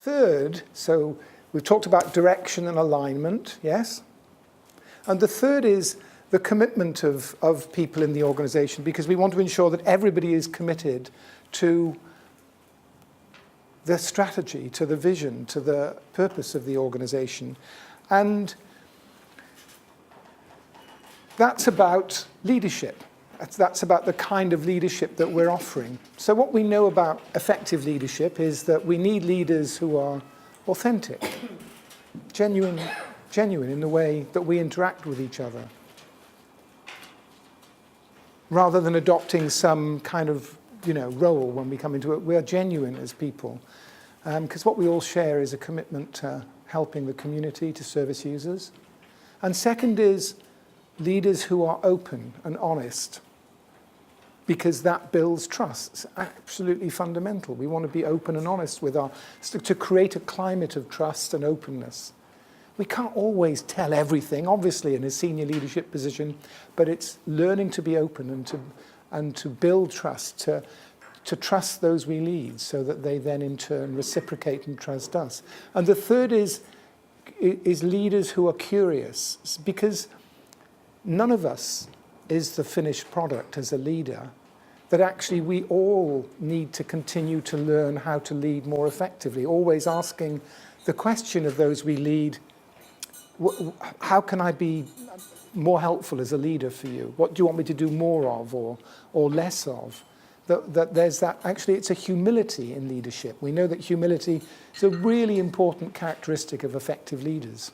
third, so we've talked about direction and alignment, yes? And the third is the commitment of people in the organization, because we want to ensure that everybody is committed to the strategy, to the vision, to the purpose of the organization. And that's about leadership. That's about the kind of leadership that we're offering. So what we know about effective leadership is that we need leaders who are authentic, genuine in the way that we interact with each other, rather than adopting some kind of role when we come into it. We are genuine as people, because what we all share is a commitment to helping the community, to service users. And second is leaders who are open and honest, because that builds trust. It's absolutely fundamental. We want to be open and honest to create a climate of trust and openness. We can't always tell everything, obviously, in a senior leadership position, but it's learning to be open and to build trust, to trust those we lead, so that they then in turn reciprocate and trust us. And the third is leaders who are curious, because none of us is the finished product as a leader, that actually we all need to continue to learn how to lead more effectively, always asking the question of those we lead, how can I be more helpful as a leader for you? What do you want me to do more of or less of? That there's that, actually it's a humility in leadership. We know that humility is a really important characteristic of effective leaders.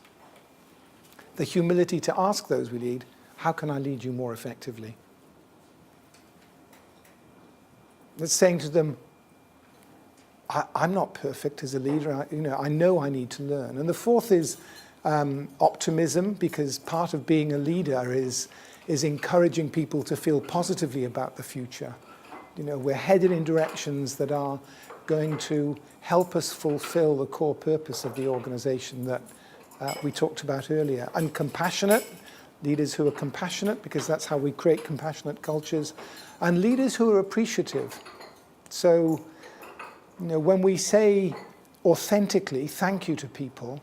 The humility to ask those we lead, how can I lead you more effectively? It's saying to them, I'm not perfect as a leader. I know I need to learn. And the fourth is optimism, because part of being a leader is encouraging people to feel positively about the future. We're headed in directions that are going to help us fulfill the core purpose of the organization that we talked about earlier. And compassionate, leaders who are compassionate, because that's how we create compassionate cultures. And leaders who are appreciative. So, when we say authentically thank you to people,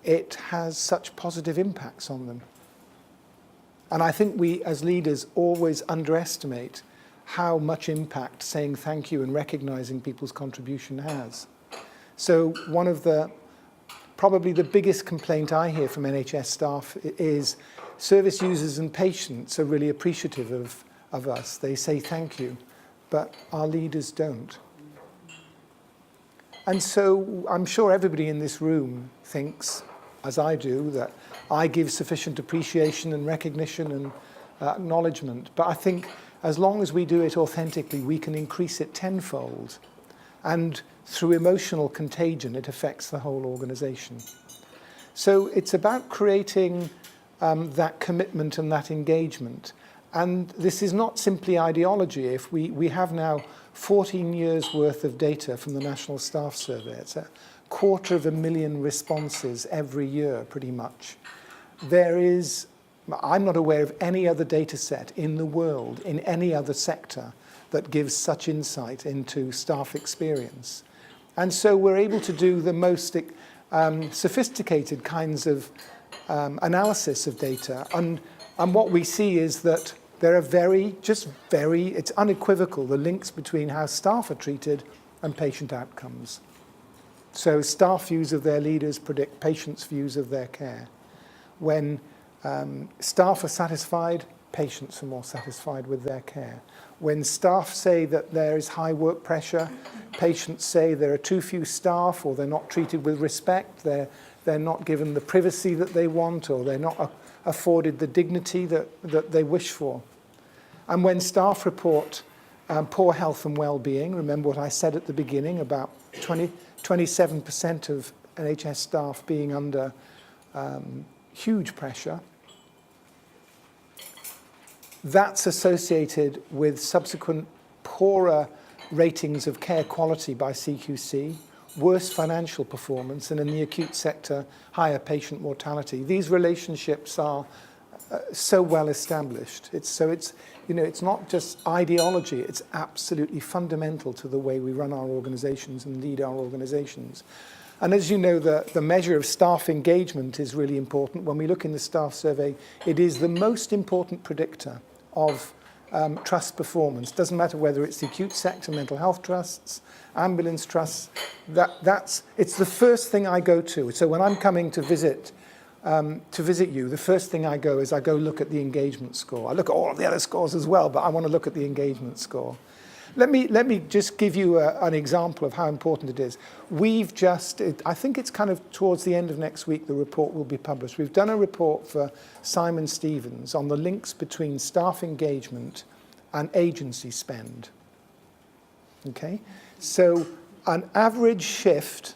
it has such positive impacts on them. And I think we as leaders always underestimate how much impact saying thank you and recognizing people's contribution has. So one of probably the biggest complaint I hear from NHS staff is service users and patients are really appreciative of us. They say thank you, but our leaders don't. And so I'm sure everybody in this room thinks, as I do, that I give sufficient appreciation and recognition and acknowledgement. But I think as long as we do it authentically, we can increase it tenfold. And through emotional contagion, it affects the whole organization. So it's about creating that commitment and that engagement. And this is not simply ideology. If we have now 14 years worth of data from the National Staff Survey. It's 250,000 responses every year, pretty much. I'm not aware of any other data set in the world, in any other sector, that gives such insight into staff experience. And so we're able to do the most sophisticated kinds of analysis of data. And what we see is that there are it's unequivocal, the links between how staff are treated and patient outcomes. So staff views of their leaders predict patients' views of their care. When staff are satisfied, patients are more satisfied with their care. When staff say that there is high work pressure, patients say there are too few staff, or they're not treated with respect, they're not given the privacy that they want, or they're not afforded the dignity that they wish for. And when staff report poor health and well-being, remember what I said at the beginning about 27% of NHS staff being under huge pressure, that's associated with subsequent poorer ratings of care quality by CQC, worse financial performance, and in the acute sector, higher patient mortality. These relationships are so well established. It's not just ideology, it's absolutely fundamental to the way we run our organizations and lead our organizations. And as you know, the measure of staff engagement is really important. When we look in the staff survey, it is the most important predictor of trust performance. Doesn't matter whether it's the acute sector, mental health trusts, ambulance trusts. It's the first thing I go to. So when I'm coming to visit you, the first thing I go look at the engagement score. I look at all of the other scores as well, but I want to look at the engagement score. Let me just give you an example of how important it is. I think it's kind of towards the end of next week the report will be published. We've done a report for Simon Stevens on the links between staff engagement and agency spend. Okay? So an average shift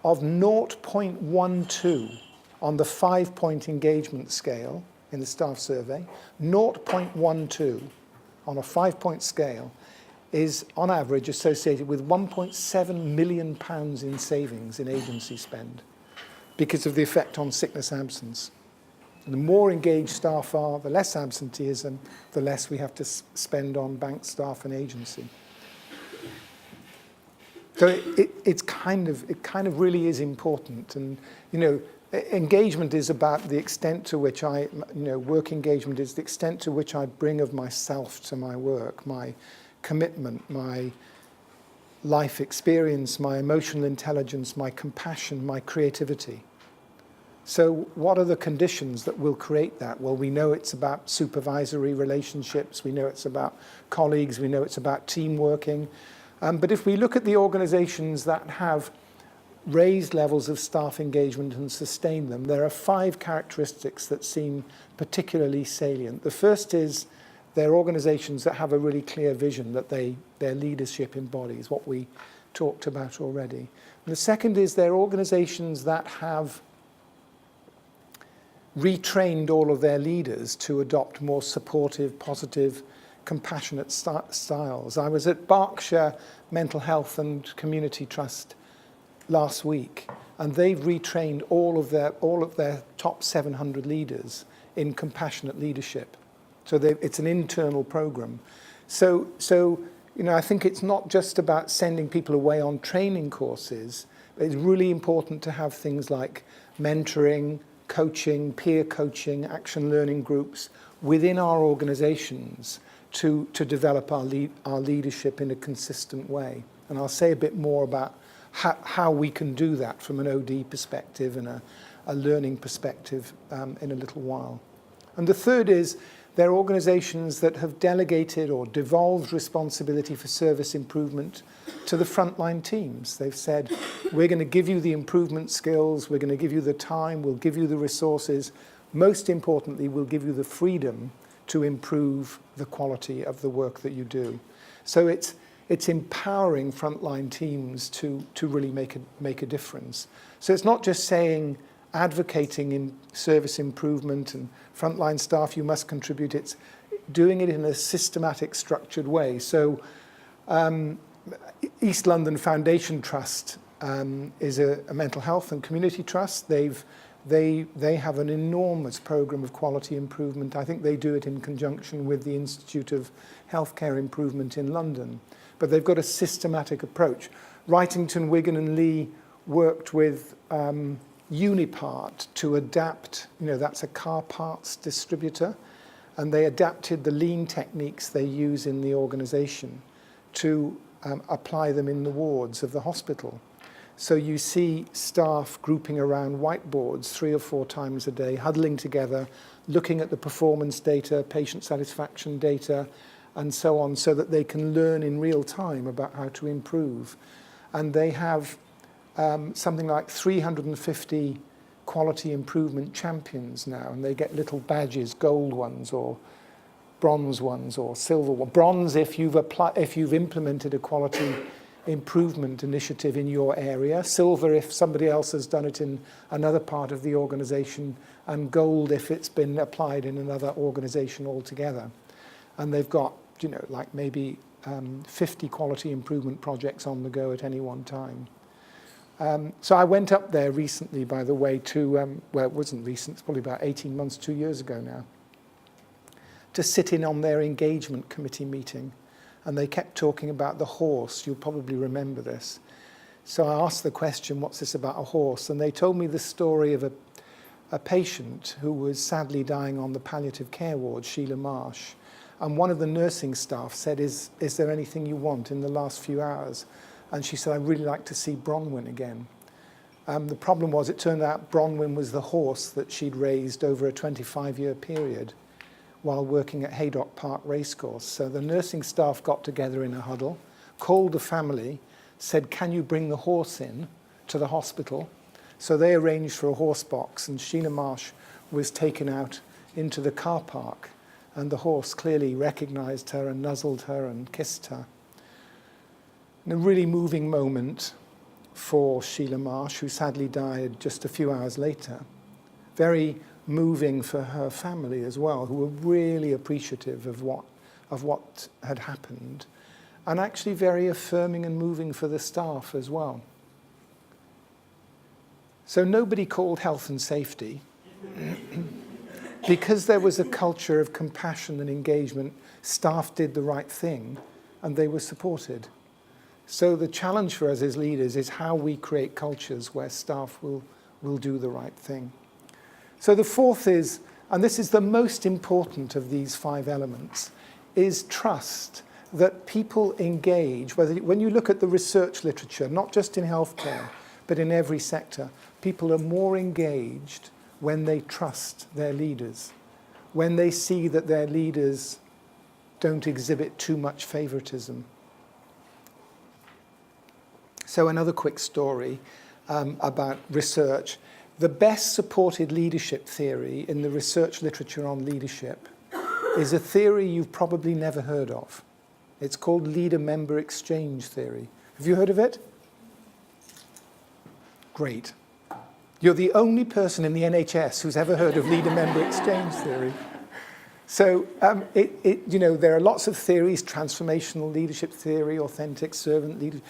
of 0.12 on the 5-point engagement scale in the staff survey, 0.12 on a 5-point scale, is on average associated with £1.7 million in savings in agency spend because of the effect on sickness absence. And the more engaged staff are, the less absenteeism, the less we have to spend on bank staff and agency. So it kind of really is important. And, engagement is about the extent to which work engagement is the extent to which I bring of myself to my work, my commitment, my life experience, my emotional intelligence, my compassion, my creativity. So what are the conditions that will create that? Well, we know it's about supervisory relationships, we know it's about colleagues, we know it's about team working. But if we look at the organizations that have raised levels of staff engagement and sustained them, there are 5 characteristics that seem particularly salient. The first is they're organizations that have a really clear vision that their leadership embodies, what we talked about already. And the second is they're organizations that have retrained all of their leaders to adopt more supportive, positive, compassionate styles. I was at Berkshire Mental Health and Community Trust last week, and they've retrained all of their top 700 leaders in compassionate leadership. So it's an internal program. So I think it's not just about sending people away on training courses. It's really important to have things like mentoring, coaching, peer coaching, action learning groups within our organizations to develop our leadership in a consistent way. And I'll say a bit more about how we can do that from an OD perspective and a learning perspective in a little while. And the third is they're organizations that have delegated or devolved responsibility for service improvement to the frontline teams. They've said, we're going to give you the improvement skills, we're going to give you the time, we'll give you the resources. Most importantly, we'll give you the freedom to improve the quality of the work that you do. So it's empowering frontline teams to really make a difference. So it's not just saying advocating in service improvement and frontline staff, you must contribute. It's doing it in a systematic, structured way. So East London Foundation Trust is a mental health and community trust. They have an enormous program of quality improvement. I think they do it in conjunction with the Institute of Healthcare Improvement in London. But they've got a systematic approach. Wrightington, Wigan and Lee worked with Unipart to adapt, that's a car parts distributor, and they adapted the lean techniques they use in the organization to apply them in the wards of the hospital. So you see staff grouping around whiteboards 3 or 4 times a day, huddling together, looking at the performance data, patient satisfaction data, and so on, so that they can learn in real time about how to improve. And they have something like 350 quality improvement champions now, and they get little badges, gold ones or bronze ones or silver ones. Bronze if you've implemented a quality improvement initiative in your area, silver if somebody else has done it in another part of the organization, and gold if it's been applied in another organization altogether. And they've got, like maybe 50 quality improvement projects on the go at any one time. So I went up there recently, by the way, to, well, it wasn't recent, it's probably about 18 months, 2 years ago now, to sit in on their engagement committee meeting. And they kept talking about the horse. You'll probably remember this. So I asked the question, what's this about a horse? And they told me the story of a patient who was sadly dying on the palliative care ward, Sheila Marsh. And one of the nursing staff said, is there anything you want in the last few hours? And she said, I'd really like to see Bronwyn again. The problem was, it turned out Bronwyn was the horse that she'd raised over a 25-year period while working at Haydock Park Racecourse. So the nursing staff got together in a huddle, called the family, said, can you bring the horse in to the hospital? So they arranged for a horse box, and Sheila Marsh was taken out into the car park, and the horse clearly recognized her and nuzzled her and kissed her. And a really moving moment for Sheila Marsh, who sadly died just a few hours later. Very moving for her family as well, who were really appreciative of what had happened, and actually very affirming and moving for the staff as well. So nobody called health and safety. Because there was a culture of compassion and engagement, staff did the right thing and they were supported. So the challenge for us as leaders is how we create cultures where staff will do the right thing. So the fourth is, and this is the most important of these 5 elements, is trust, that people engage. When you look at the research literature, not just in healthcare, but in every sector, people are more engaged when they trust their leaders, when they see that their leaders don't exhibit too much favoritism. So another quick story about research. The best supported leadership theory in the research literature on leadership is a theory you've probably never heard of. It's called leader-member exchange theory. Have you heard of it? Great. You're the only person in the NHS who's ever heard of leader-member exchange theory. So, there are lots of theories: transformational leadership theory, authentic servant leadership.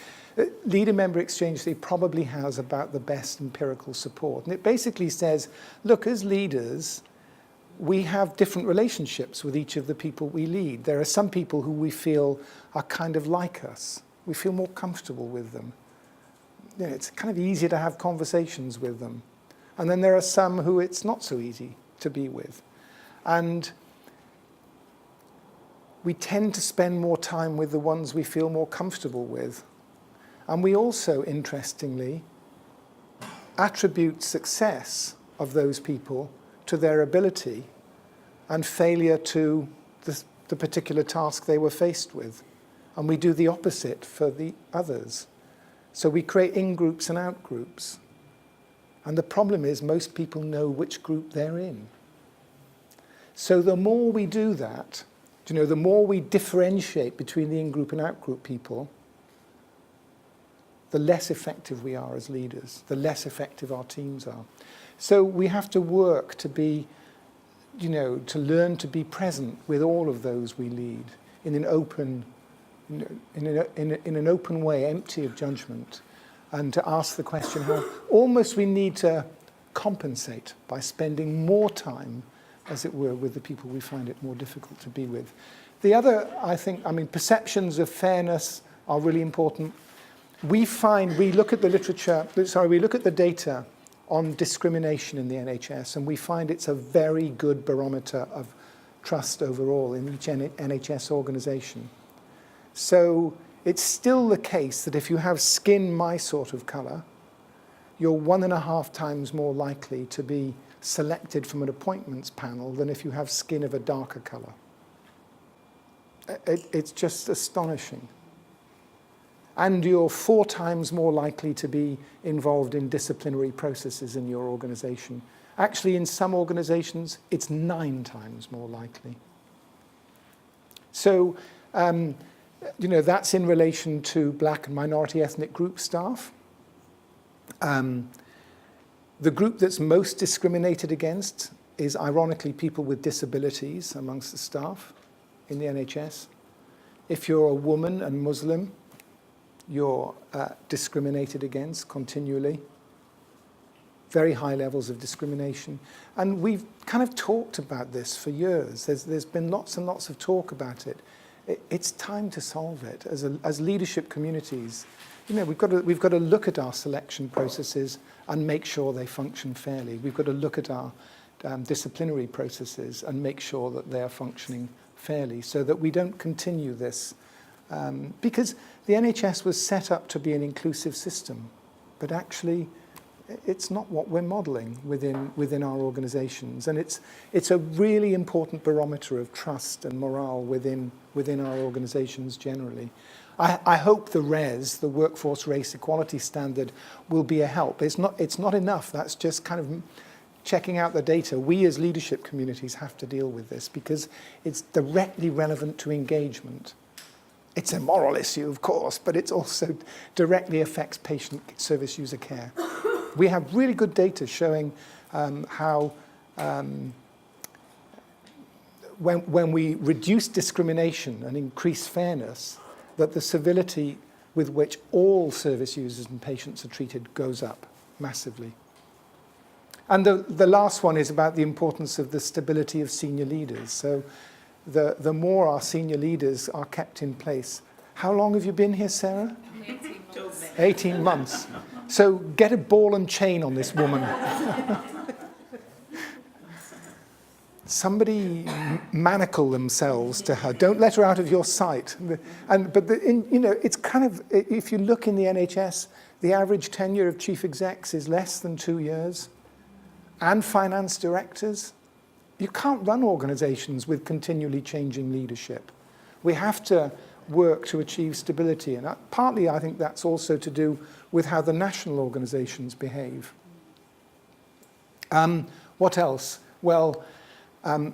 Leader-member exchange theory probably has about the best empirical support. And it basically says, look, as leaders, we have different relationships with each of the people we lead. There are some people who we feel are kind of like us. We feel more comfortable with them. It's kind of easier to have conversations with them. And then there are some who it's not so easy to be with. And we tend to spend more time with the ones we feel more comfortable with. And we also, interestingly, attribute success of those people to their ability and failure to the particular task they were faced with. And we do the opposite for the others. So we create in-groups and out-groups. And the problem is most people know which group they're in. So the more we do that, the more we differentiate between the in-group and out-group people, the less effective we are as leaders, the less effective our teams are. So we have to work to be, to learn to be present with all of those we lead in an open in an open way, empty of judgment, and to ask the question how almost we need to compensate by spending more time, as it were, with the people we find it more difficult to be with. The other, perceptions of fairness are really important. We look at the data on discrimination in the NHS, and we find it's a very good barometer of trust overall in each NHS organisation. So it's still the case that if you have skin my sort of colour, you're 1.5 times more likely to be selected from an appointments panel than if you have skin of a darker colour. It's just astonishing. And you're 4 times more likely to be involved in disciplinary processes in your organisation. Actually, in some organisations, it's 9 times more likely. So, that's in relation to black and minority ethnic group staff. The group that's most discriminated against is, ironically, people with disabilities amongst the staff in the NHS. If you're a woman and Muslim, you're discriminated against continually. Very high levels of discrimination. And we've kind of talked about this for years. There's been lots and lots of talk about it. It's time to solve it. As leadership communities, we've got to look at our selection processes and make sure they function fairly. We've got to look at our disciplinary processes and make sure that they are functioning fairly, so that we don't continue this. Because the NHS was set up to be an inclusive system, but actually it's not what we're modelling within our organisations, and it's a really important barometer of trust and morale within our organisations generally. I hope the RES, the Workforce Race Equality Standard, will be a help. It's not enough. That's just kind of checking out the data. We as leadership communities have to deal with this because it's directly relevant to engagement. It's a moral issue, of course, but it also directly affects patient service user care. We have really good data showing how when we reduce discrimination and increase fairness, that the civility with which all service users and patients are treated goes up massively. And the last one is about the importance of the stability of senior leaders. So the more our senior leaders are kept in place. How long have you been here, Sarah? 18 months. 18 months. So get a ball and chain on this woman. Somebody manacle themselves to her. Don't let her out of your sight. It's kind of, if you look in the NHS, the average tenure of chief execs is less than 2 years, and finance directors. You can't run organisations with continually changing leadership. We have to work to achieve stability, and partly I think that's also to do with how the national organisations behave. What else? Well,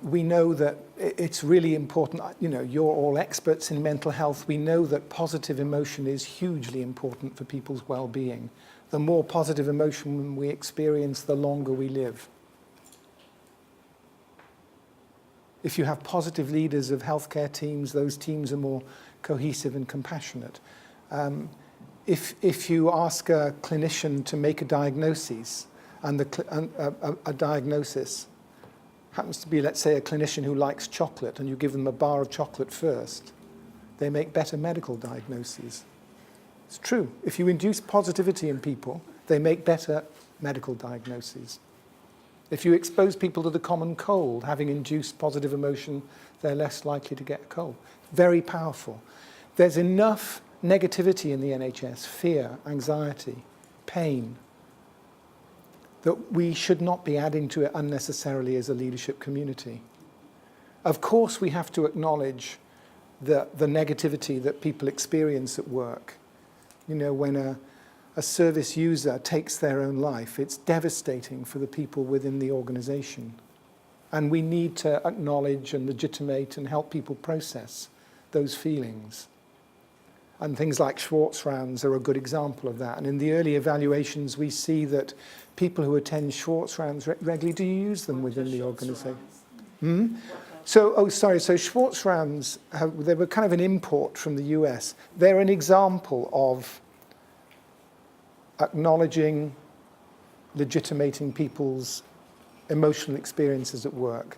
we know that it's really important. You're all experts in mental health. We know that positive emotion is hugely important for people's well-being. The more positive emotion we experience, the longer we live. If you have positive leaders of healthcare teams, those teams are more cohesive and compassionate. If you ask a clinician to make a diagnosis, and a diagnosis happens to be, let's say, a clinician who likes chocolate, and you give them a bar of chocolate first, they make better medical diagnoses. It's true. If you induce positivity in people, they make better medical diagnoses. If you expose people to the common cold, having induced positive emotion, they're less likely to get a cold. Very powerful. There's enough negativity in the NHS, fear, anxiety, pain, that we should not be adding to it unnecessarily as a leadership community. Of course, we have to acknowledge the negativity that people experience at work. When a service user takes their own life, it's devastating for the people within the organisation. And we need to acknowledge and legitimate and help people process those feelings. And things like Schwartz rounds are a good example of that. And in the early evaluations, we see that people who attend Schwartz rounds regularly, do you use them within the organisation? So Schwartz rounds, they were kind of an import from the US. They're an example of acknowledging, legitimating people's emotional experiences at work.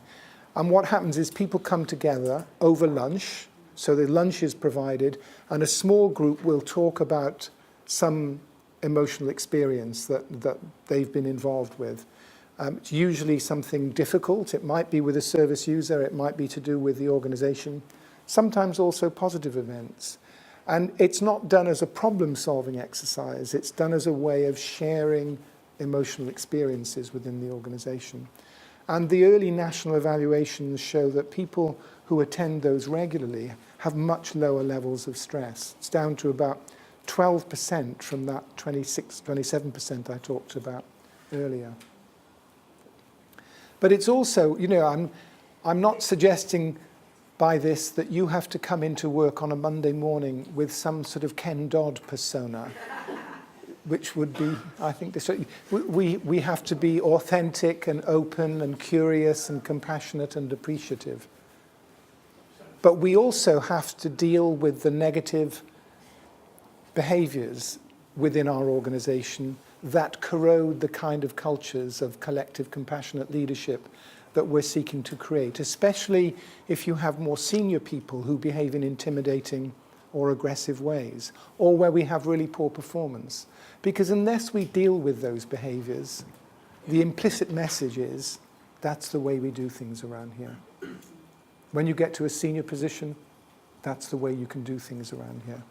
And what happens is people come together over lunch, so the lunch is provided, and a small group will talk about some emotional experience that they've been involved with. It's usually something difficult. It might be with a service user, it might be to do with the organisation, sometimes also positive events. And it's not done as a problem-solving exercise, it's done as a way of sharing emotional experiences within the organisation. And the early national evaluations show that people who attend those regularly have much lower levels of stress. It's down to about 12% from that 27% I talked about earlier. But it's also, I'm not suggesting by this that you have to come into work on a Monday morning with some sort of Ken Dodd persona, which would be, I think, we have to be authentic and open and curious and compassionate and appreciative. But we also have to deal with the negative behaviours within our organisation that corrode the kind of cultures of collective compassionate leadership that we're seeking to create, especially if you have more senior people who behave in intimidating or aggressive ways, or where we have really poor performance. Because unless we deal with those behaviors, the implicit message is, that's the way we do things around here. When you get to a senior position, that's the way you can do things around here.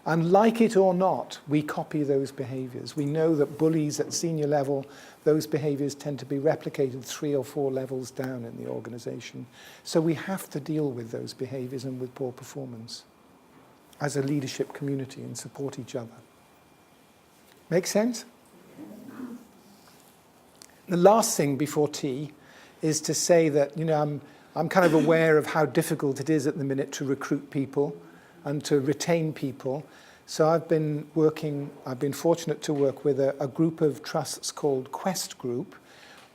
And like it or not, we copy those behaviors. We know that bullies at senior level, those behaviors tend to be replicated 3 or 4 levels down in the organization. So we have to deal with those behaviors and with poor performance as a leadership community and support each other. Make sense? The last thing before tea is to say that, I'm kind of aware of how difficult it is at the minute to recruit people and to retain people. So I've been fortunate to work with a group of trusts called Quest Group,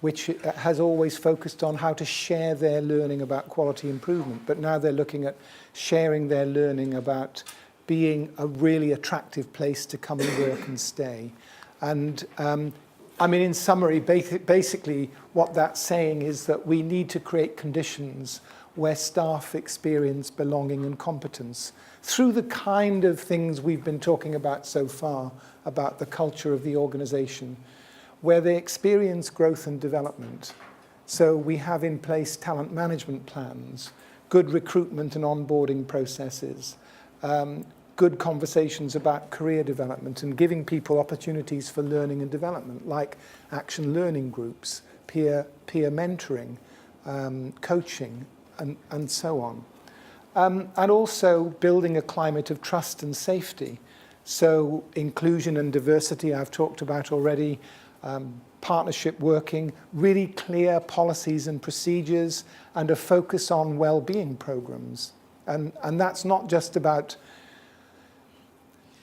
which has always focused on how to share their learning about quality improvement. But now they're looking at sharing their learning about being a really attractive place to come and work and stay. And in summary, basically what that's saying is that we need to create conditions where staff experience belonging and competence through the kind of things we've been talking about so far, about the culture of the organization, where they experience growth and development. So we have in place talent management plans, good recruitment and onboarding processes, good conversations about career development and giving people opportunities for learning and development, like action learning groups, peer mentoring, coaching, and so on. And also building a climate of trust and safety. So inclusion and diversity I've talked about already, partnership working, really clear policies and procedures, and a focus on well-being programs. And that's not just about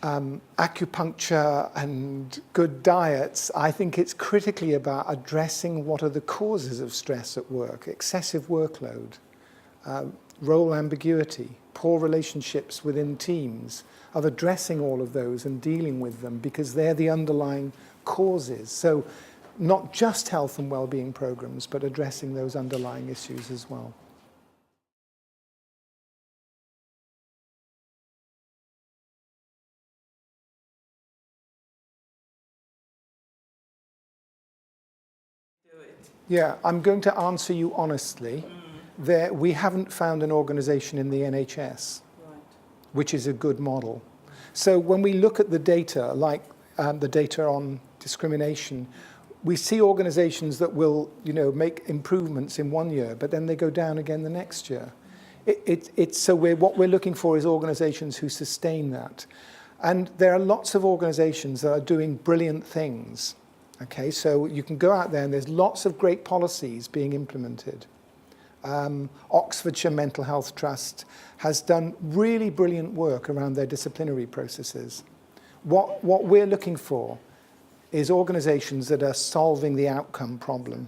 acupuncture and good diets. I think it's critically about addressing what are the causes of stress at work, excessive workload, role ambiguity, poor relationships within teams, of addressing all of those and dealing with them because they're the underlying causes. So not just health and well-being programs, but addressing those underlying issues as well. Yeah, I'm going to answer you honestly. We haven't found an organisation in the NHS, which is a good model. So when we look at the data, like the data on discrimination, we see organisations that will, make improvements in 1 year, but then they go down again the next year. What we're looking for is organisations who sustain that. And there are lots of organisations that are doing brilliant things. Okay, so you can go out there and there's lots of great policies being implemented. Oxfordshire Mental Health Trust has done really brilliant work around their disciplinary processes. What we're looking for is organisations that are solving the outcome problem.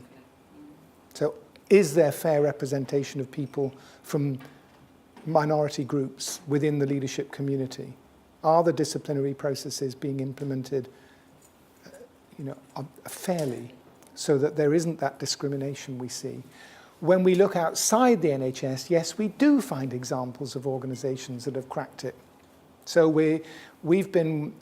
So is there fair representation of people from minority groups within the leadership community? Are the disciplinary processes being implemented fairly, so that there isn't that discrimination we see? When we look outside the NHS, yes, we do find examples of organisations that have cracked it. So we've been,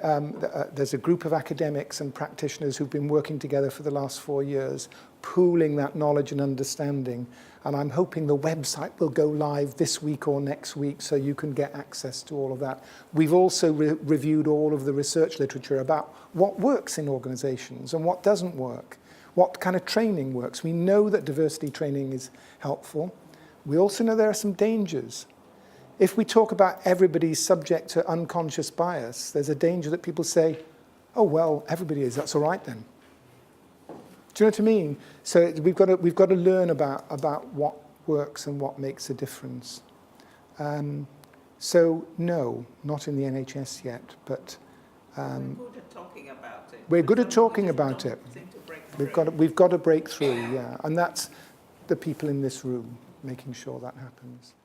there's a group of academics and practitioners who've been working together for the last 4 years, pooling that knowledge and understanding. And I'm hoping the website will go live this week or next week so you can get access to all of that. We've also reviewed all of the research literature about what works in organisations and what doesn't work, what kind of training works. We know that diversity training is helpful. We also know there are some dangers. If we talk about everybody's subject to unconscious bias, there's a danger that people say, oh, well, everybody is, that's all right then. Do you know what I mean? So we've got to learn about what works and what makes a difference. So no, not in the NHS yet, but we're good at talking about it. We're good at talking about it. We've got to break through, yeah, and that's the people in this room making sure that happens.